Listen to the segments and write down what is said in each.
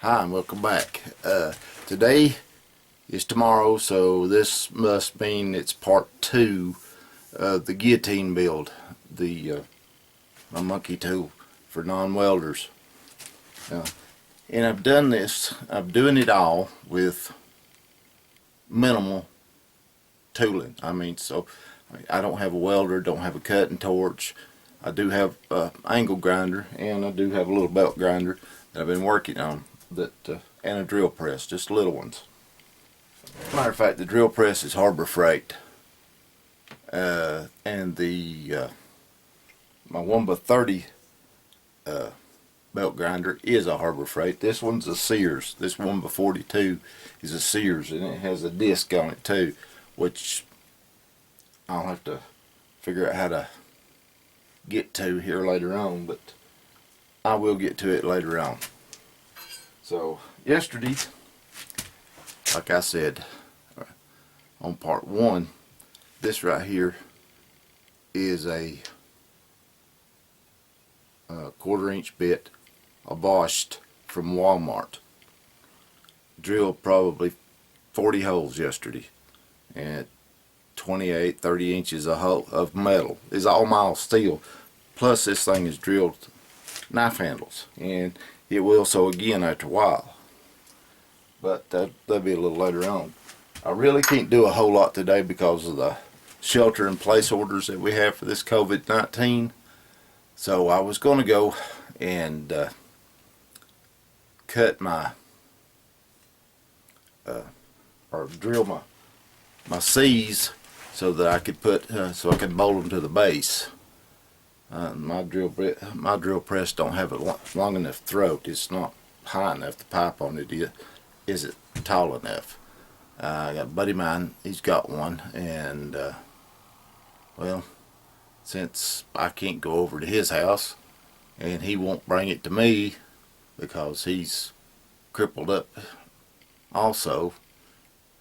Hi and welcome back. Today is tomorrow, so this must mean it's part 2 of the guillotine build, my monkey tool for non-welders. And I'm doing it all with minimal tooling. I don't have a welder, don't have a cutting torch. I do have an angle grinder, and I do have a little belt grinder that I've been working on, and a drill press, just little ones. Matter of fact, the drill press is Harbor Freight, and my 1x30 belt grinder is a Harbor Freight. This one's a Sears. This 1x42 is a Sears, and it has a disc on it too, which I'll have to figure out how to get to here later on, but I will get to it later on. So yesterday, like I said on part 1, this right here is a 1/4-inch bit, a Bosch from Walmart. Drilled probably 40 holes yesterday, and 28-30 inches of metal. It's all mild steel, plus this thing is drilled knife handles, and it will so again after a while, but that'll be a little later on. I really can't do a whole lot today because of the shelter in place orders that we have for this COVID-19. So I was going to go and cut my or drill my C's so that I could so I could bolt them to the base. My drill press don't have a long enough throat. It's not high enough. The pipe on it isn't tall enough. I got a buddy of mine, he's got one, and well, since I can't go over to his house and he won't bring it to me because he's crippled up also,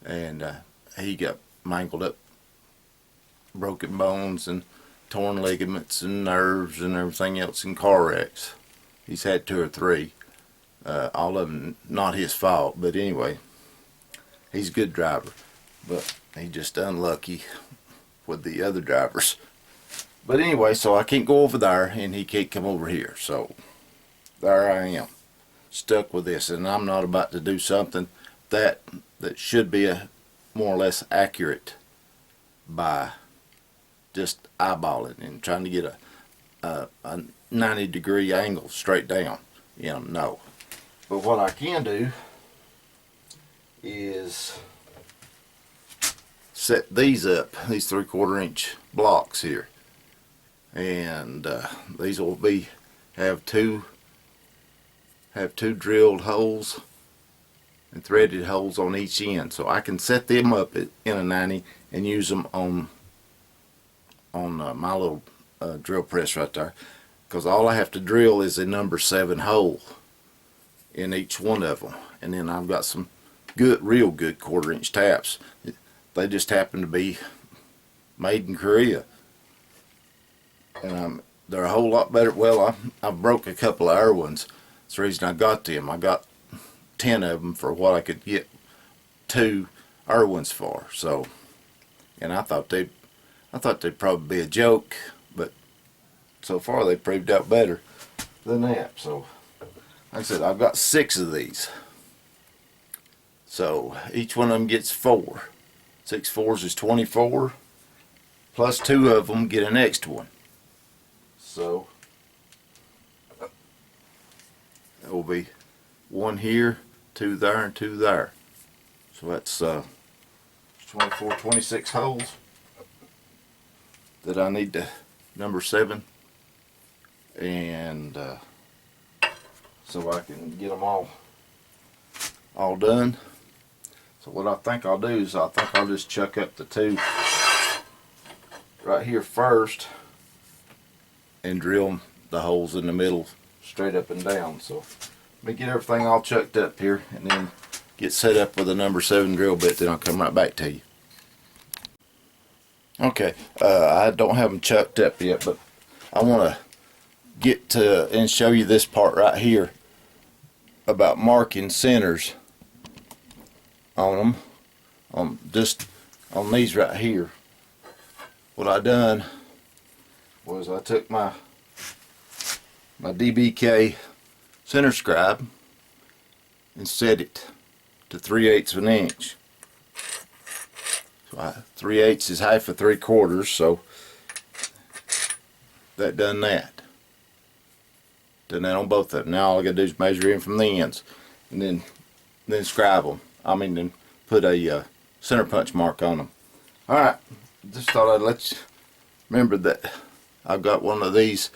and he got mangled up, broken bones and torn ligaments and nerves and everything else in car wrecks. He's had 2 or 3, all of them not his fault, but anyway, he's a good driver, but he's just unlucky with the other drivers. But anyway, so I can't go over there and he can't come over here, so there I am, stuck with this, and I'm not about to do something that should be more or less accurate by just eyeballing and trying to get a 90-degree angle straight down. No. But what I can do is set these up, these 3/4-inch blocks here, and these will have two drilled holes and threaded holes on each end, so I can set them up in a 90 and use them on my little drill press right there, because all I have to drill is a number 7 hole in each one of them, and then I've got some real good 1/4-inch taps. They just happen to be made in Korea, and they're a whole lot better. Well, I broke a couple of Irwins. That's the reason I got them. I got 10 of them for what I could get 2 Irwins for. So, and I thought they'd probably be a joke, but so far they proved out better than that. So, like I said, I've got 6 of these. So each one of them gets 4. 6 4s is 24, plus 2 of them get an extra one. So that will be 1 here, 2 there, and 2 there. So that's 24, 26 holes that I need to number 7, and so I can get them all done. So what I think I'll do is I'll just chuck up the 2 right here first and drill the holes in the middle straight up and down. So let me get everything all chucked up here and then get set up with a number 7 drill bit, then I'll come right back to you. Okay, I don't have them chucked up yet, but I want to get to and show you this part right here about marking centers on them, just on these right here. What I done was I took my DBK center scribe and set it to 3/8 of an inch. So 3/8 is half of 3/4, so that done that. Done that on both of them. Now all I gotta do is measure in from the ends, and then scribe them. I mean, then put a center punch mark on them. All right, just thought I'd let you remember that I've got one of these,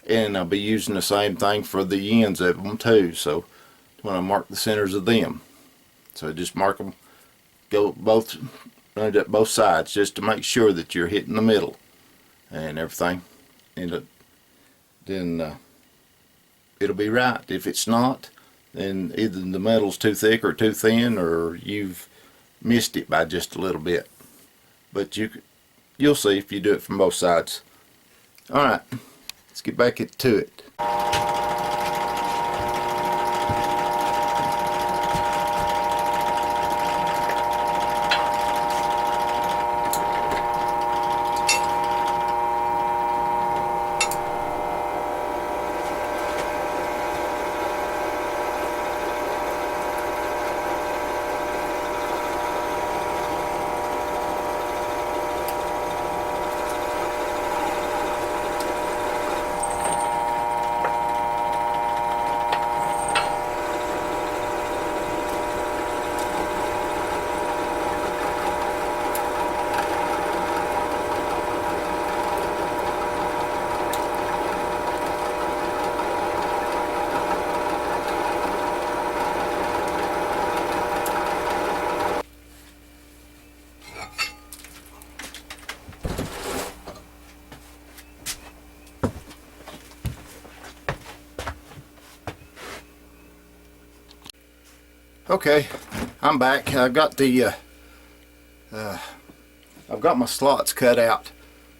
and I'll be using the same thing for the ends of them too. So when I mark the centers of them, so just mark them, go both, run it up both sides, just to make sure that you're hitting the middle and everything, and then it'll be right. If it's not, then either the metal's too thick or too thin, or you've missed it by just a little bit. But you'll see if you do it from both sides. All right, let's get back to it. Okay, I'm back. I've got my slots cut out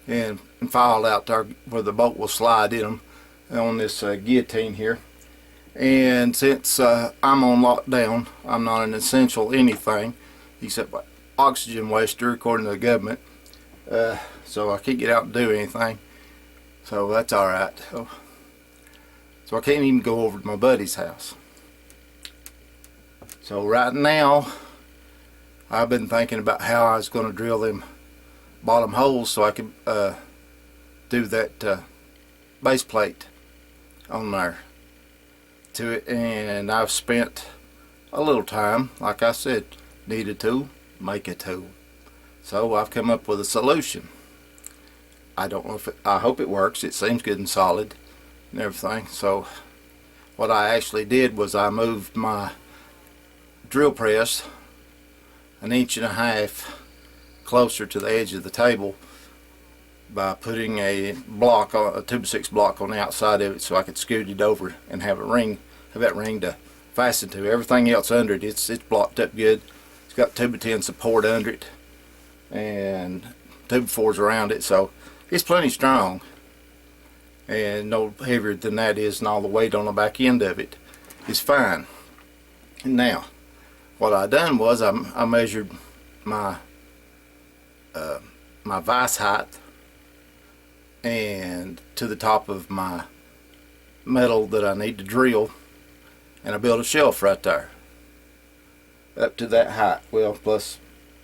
and filed out there where the bolt will slide in them on this guillotine here. And since I'm on lockdown, I'm not an essential anything except oxygen waster according to the government. So I can't get out and do anything. So that's alright. So I can't even go over to my buddy's house. So right now, I've been thinking about how I was going to drill them bottom holes so I could do that base plate on there to it. And I've spent a little time, like I said, need a tool, make a tool. So I've come up with a solution. I don't know if I hope it works. It seems good and solid and everything. So what I actually did was I moved my drill press 1.5 inches closer to the edge of the table by putting a block, a 2x6 block on the outside of it, so I could scoot it over and have that ring to fasten to. Everything else under it, it's blocked up good. It's got 2x10 support under it and 2x4s around it, so it's plenty strong and no heavier than that is, and all the weight on the back end of it is fine. And now what I done was I measured my my vise height and to the top of my metal that I need to drill, and I built a shelf right there up to that height, well, plus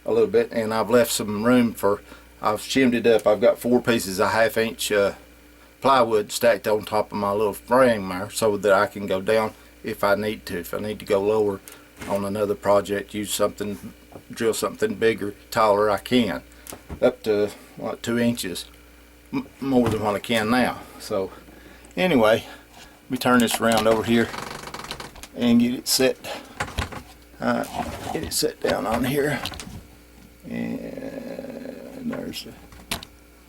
a little bit, and I've left some room for, I've shimmed it up. I've got 4 pieces of 1/2 inch plywood stacked on top of my little frame there so that I can go down if I need to. If I need to go lower on another project, use something, drill something bigger, taller, I can. Up to what, 2 inches more than what I can now. So anyway, let me turn this around over here and get it set. Get it set down on here, and there's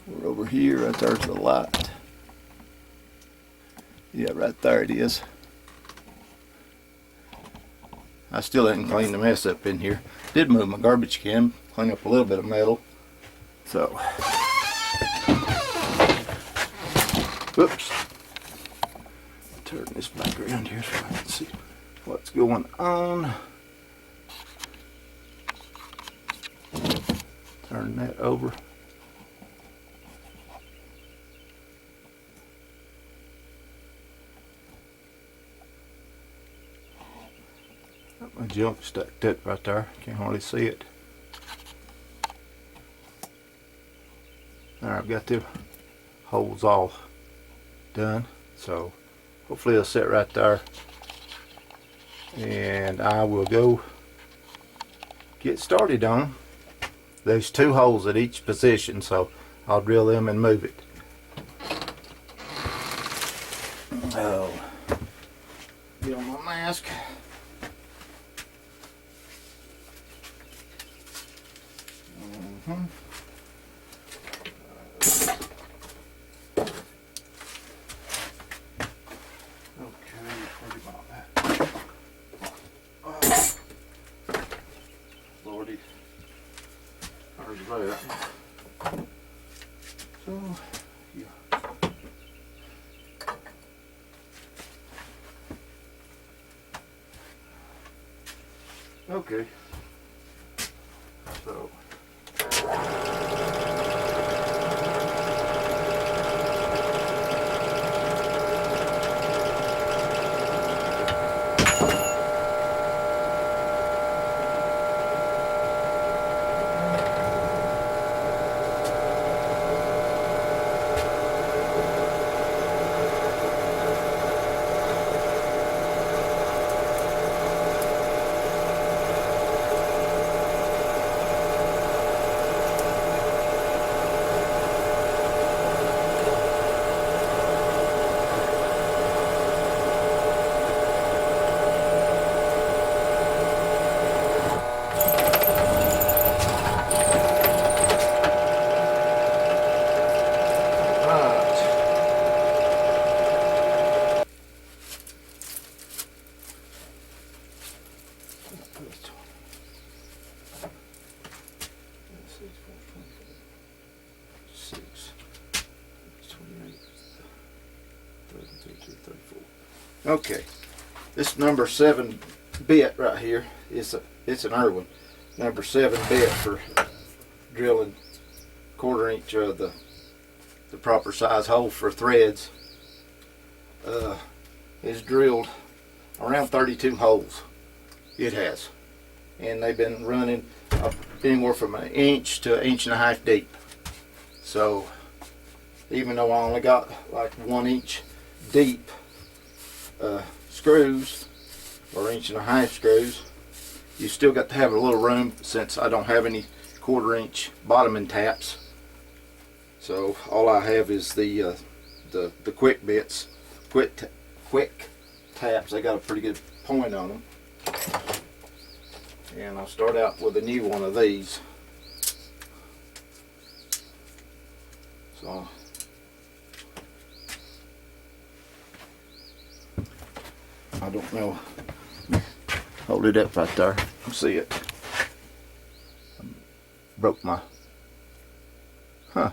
we're over here. Right there's the light. Yeah, right there it is. I still haven't cleaned the mess up in here. Did move my garbage can, clean up a little bit of metal. So, whoops. Turn this back around here so I can see. what's going on. Turn that over. Got my junk stacked up right there. Can't hardly see it. There, I've got the holes all done. So hopefully it'll sit right there. And I will go get started on them. There's 2 holes at each position, so I'll drill them and move it. Oh, get on my mask. Lordy, there's that. So, yeah. Okay. So. Okay, this number 7 bit right here it's an Irwin number 7 bit for drilling 1/4 inch of the proper size hole for threads. It's drilled around 32 holes. It has, and they've been running anywhere from 1 inch to 1.5 inches deep. So even though I only got like 1 inch deep screws or 1.5 inch screws, you still got to have a little room since I don't have any 1/4 inch bottoming taps. So all I have is the quick bits, quick taps. They got a pretty good point on them. And I'll start out with a new one of these. So I don't know. Hold it up right there. See it. Broke my. Huh.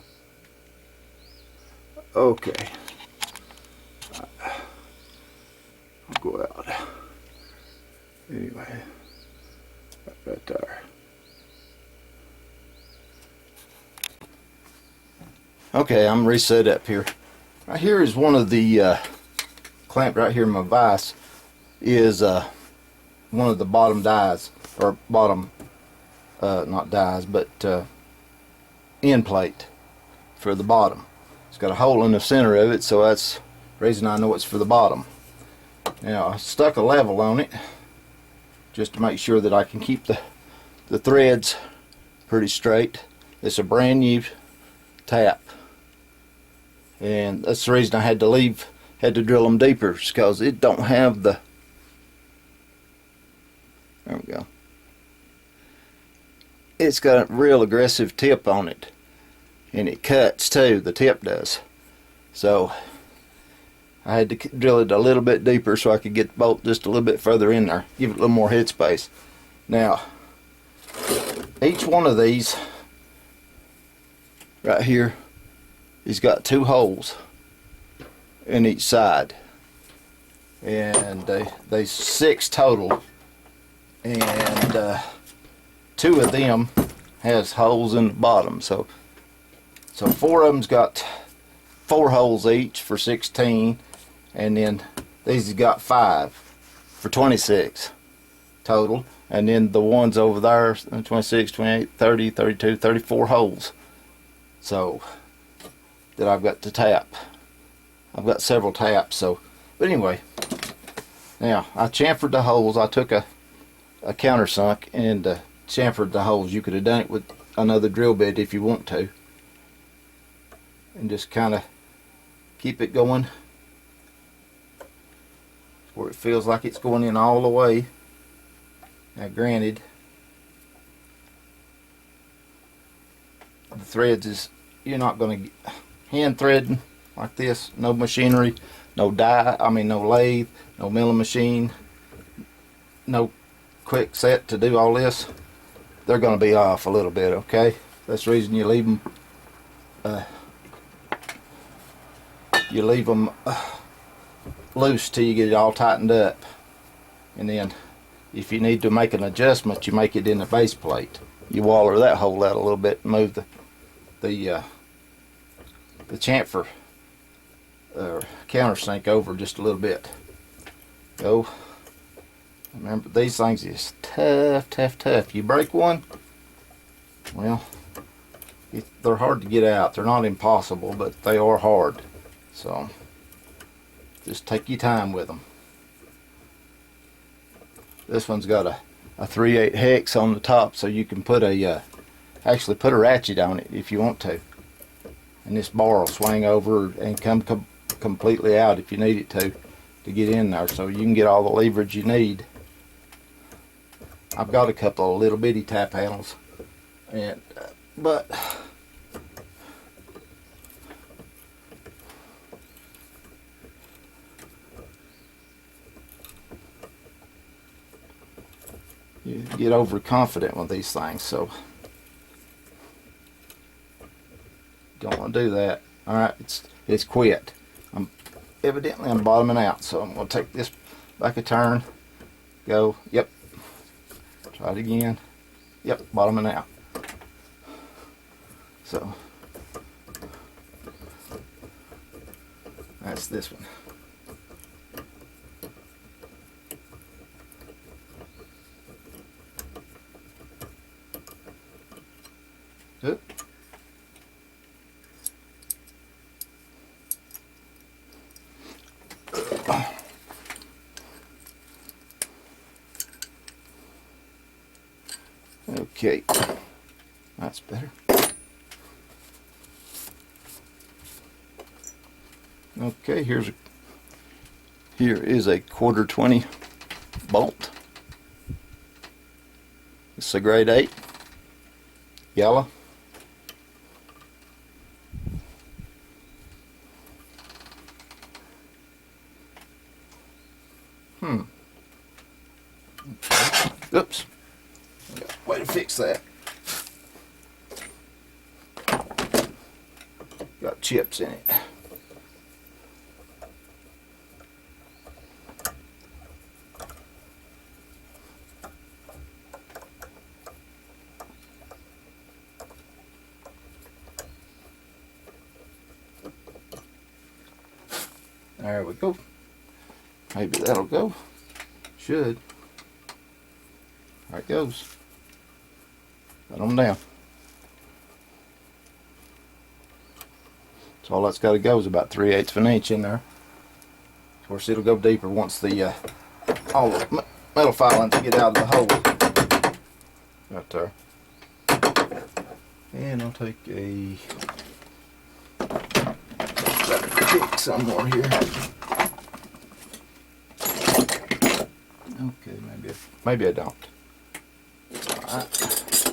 Okay. I'll go out. Anyway, right there. Okay, I'm reset up here. Right here is one of the clamp right here in my vise is one of the bottom dies, or bottom not dies, but end plate for the bottom. It's got a hole in the center of it, so that's the reason I know it's for the bottom. Now I stuck a level on it just to make sure that I can keep the threads pretty straight. It's a brand new tap, and that's the reason I had to drill them deeper, because it don't have the, there we go, it's got a real aggressive tip on it, and it cuts too, the tip does. So I had to drill it a little bit deeper so I could get the bolt just a little bit further in there, give it a little more headspace. Now each one of these right here, he's got 2 holes in each side. and they 6 total, and 2 of them has holes in the bottom. So 4 of them's got 4 holes each for 16, and then these has got 5 for 26 total, and then the ones over there 26, 28, 30, 32, 34 holes. So that I've got to tap. I've got several taps. So, but anyway, now I chamfered the holes. I took a countersunk and chamfered the holes. You could have done it with another drill bit if you want to, and just kind of keep it going where it feels like it's going in all the way. Now granted, the threads is, you're not going to hand threading like this, no machinery, no no lathe, no milling machine, no quick set to do all this. They're going to be off a little bit, okay? That's the reason you leave them loose till you get it all tightened up, and then if you need to make an adjustment, you make it in the base plate. You waller that hole out a little bit and move the chamfer countersink over just a little bit. Go. Remember, these things is tough. You break one, well, they're hard to get out. They're not impossible, but they are hard. So just take your time with them. This one's got a 3/8 hex on the top, so you can put actually put a ratchet on it if you want to, and this bar will swing over and come completely out if you need it to get in there, so you can get all the leverage you need. I've got a couple of little bitty tap handles, and but you get overconfident with these things, so don't want to do that. All right, it's quit. Evidently I'm bottoming out, so I'm going to take this back a turn. Go. Yep. Try it again. Yep, bottoming out. So that's this one. Good. Okay, that's better. Okay, here is a 1/4-20 bolt. It's a grade 8, yellow. Oops. Way to fix that. Got chips in it. There we go. Maybe that'll go. Should. There it goes. Put them down. So all that's got to go is about 3/8 of an inch in there. Of course, it'll go deeper once the all the metal filings get out of the hole. Right there. And I'll take a pick somewhere here. Okay, maybe I don't. Alright.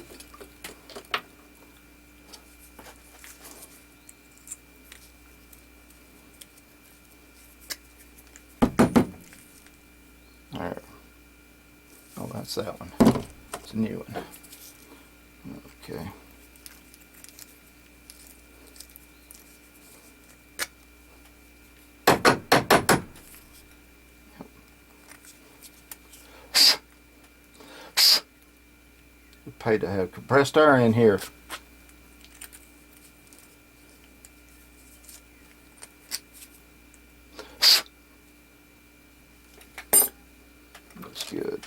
Alright. Oh, that's that one. It's a new one. Okay. paid to have compressed air in here. Looks good.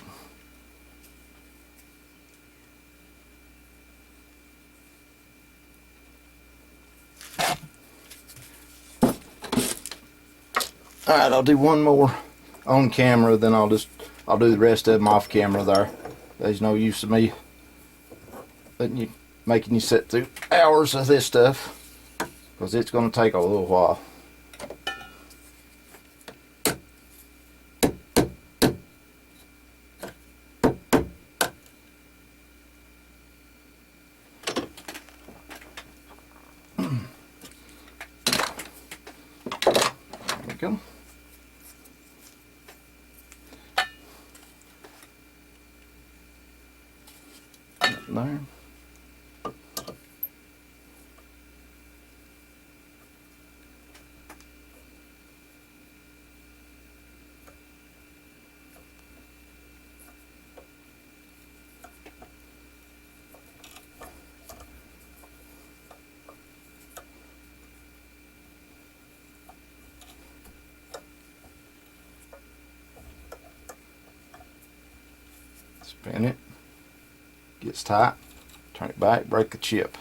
Alright, I'll do one more on camera, then I'll do the rest of them off camera there. There's no use of me making you sit through hours of this stuff, because it's going to take a little while. There we go. There. Spin it. Gets tight, turn it back, break the chip,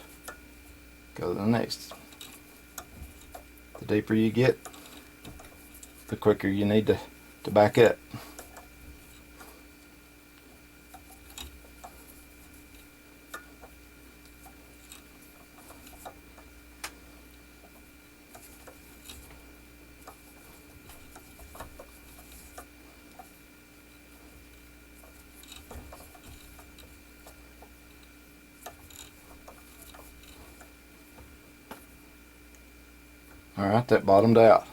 go to the next. The deeper you get, the quicker you need to back up. Alright, that bottomed out.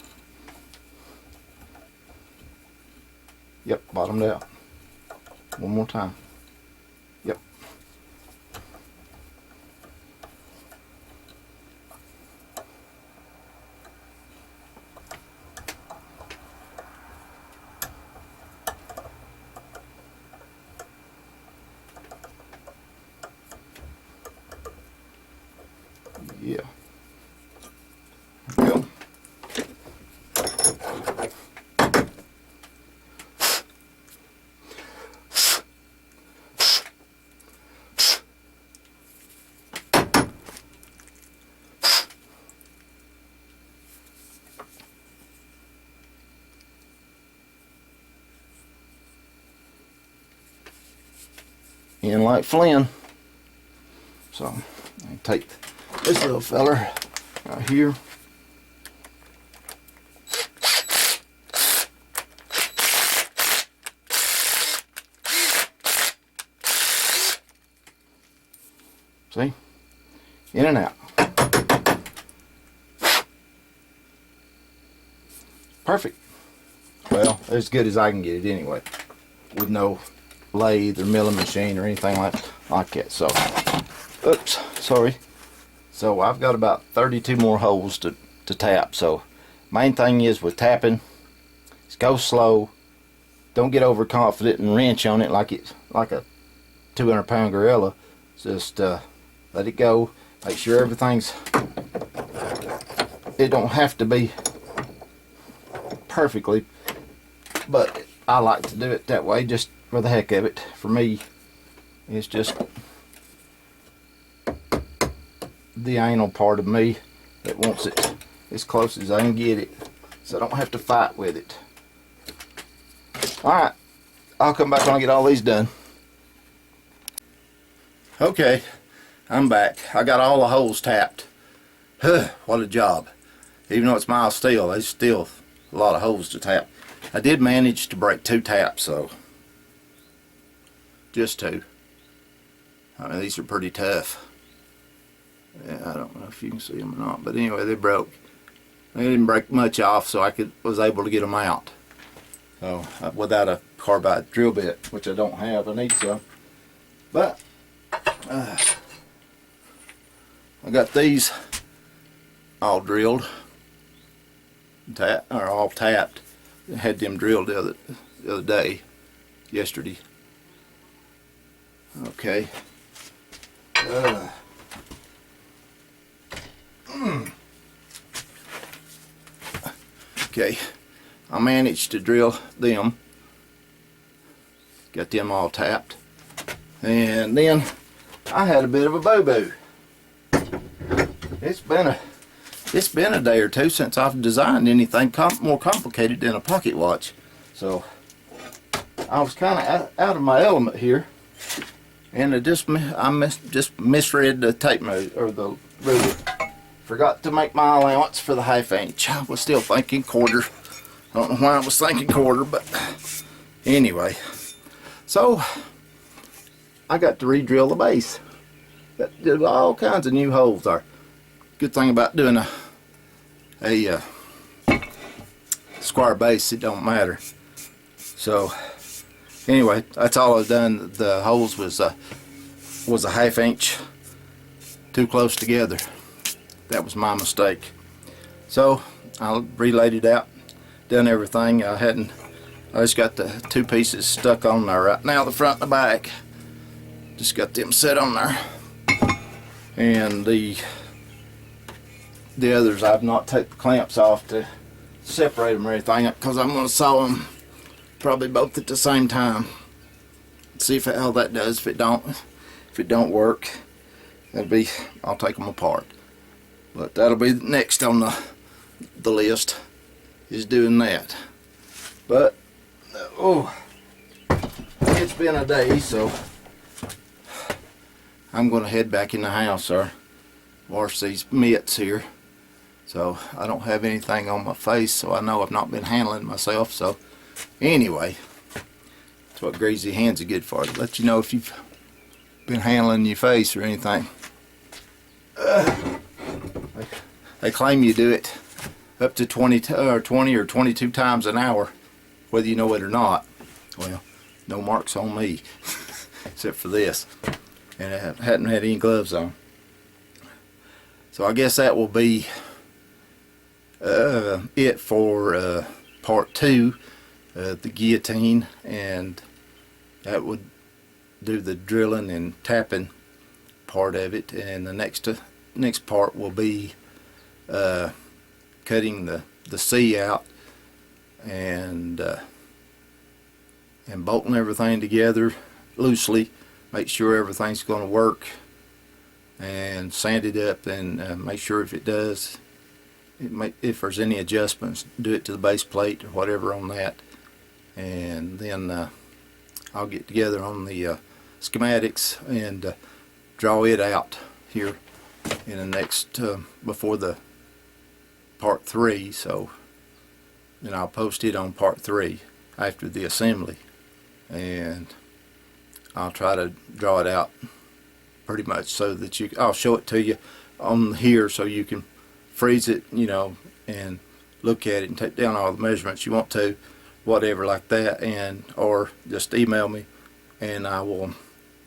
Yep, bottomed out. One more time. Yep. Yeah. Go. In like Flynn. So I take this little feller right here. See? In and out. Perfect. Well, as good as I can get it anyway, with no lathe or milling machine or anything like that. So, oops, sorry. So I've got about 32 more holes to tap. So main thing is with tapping, is go slow. Don't get overconfident and wrench on it like it's like a 200-pound gorilla. Just let it go. Make sure everything's. It don't have to be perfectly, but I like to do it that way just for the heck of it. For me, it's just the anal part of me that wants it as close as I can get it, so I don't have to fight with it. Alright, I'll come back when I get all these done. Okay, I'm back. I got all the holes tapped. What a job. Even though it's mild steel, there's still a lot of holes to tap. I did manage to break 2 taps, so just 2. I mean, these are pretty tough. Yeah, I don't know if you can see them or not, but anyway, they broke. They didn't break much off, so I was able to get them out. So without a carbide drill bit, which I don't have, I need some. But I got these all drilled, all tapped. I had them drilled the other day, yesterday. Okay, Okay, I managed to drill them. Got them all tapped. And then I had a bit of a boo-boo. It's been a day or two since I've designed anything more complicated than a pocket watch. So I was kind of out of my element here, and I just misread the tape measure or the ruler. Forgot to make my allowance for the 1/2 inch. I was still thinking quarter. I don't know why I was thinking quarter, but anyway. So I got to re-drill the base. Did all kinds of new holes there. Good thing about doing a square base, it don't matter. So anyway, that's all I've done. The holes was a 1/2 inch too close together. That was my mistake. So I relayed it out, done everything. I just got the 2 pieces stuck on there right now, the front and the back. Just got them set on there. And the others, I've not taken the clamps off to separate them or anything, because I'm going to saw them probably both at the same time. See how that does. If it don't work, I'll take them apart. But that'll be next on the list, is doing that. But it's been a day, so I'm going to head back in the house or wash these mitts here. So I don't have anything on my face, so I know I've not been handling myself. So anyway, that's what greasy hands are good for, to let you know if you've been handling your face or anything. They claim you do it up to 20 or 22 times an hour, whether you know it or not. Well, no marks on me, except for this. And I hadn't had any gloves on. So I guess that will be it for part 2, the guillotine, and that would do the drilling and tapping part of it. And the next part will be cutting the C out and bolting everything together loosely. Make sure everything's going to work, and sand it up, and make sure if it does, if there's any adjustments, do it to the base plate or whatever on that. And then I'll get together on the schematics and draw it out here in the next before the part 3. So then I'll post it on part 3 after the assembly, and I'll try to draw it out pretty much so that I'll show it to you on here so you can freeze it, and look at it and take down all the measurements you want to, whatever like that, or just email me and I will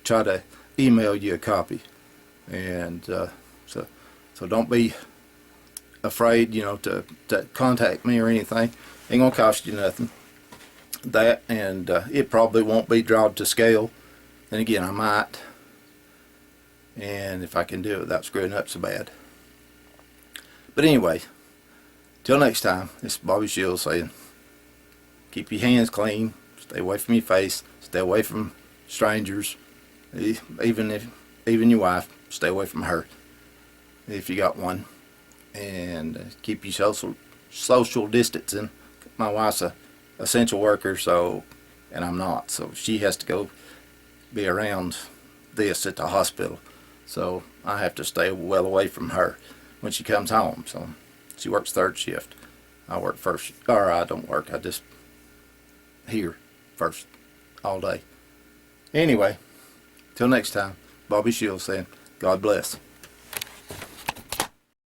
try to email you a copy. And so don't be afraid, to contact me or anything. Ain't gonna cost you nothing. That, and it probably won't be drawn to scale. Then again, I might, and if I can do it without screwing up so bad. But anyway, till next time, this is Bobby Shields saying, keep your hands clean, stay away from your face, stay away from strangers, even your wife, stay away from her if you got one, and keep your social distancing. My wife's a essential worker, and I'm not, so she has to go be around this at the hospital, so I have to stay well away from her when she comes home. So she works 3rd shift. I work first, or I don't work, I just here first all day. Anyway, till next time, Bobby Shields saying, God bless.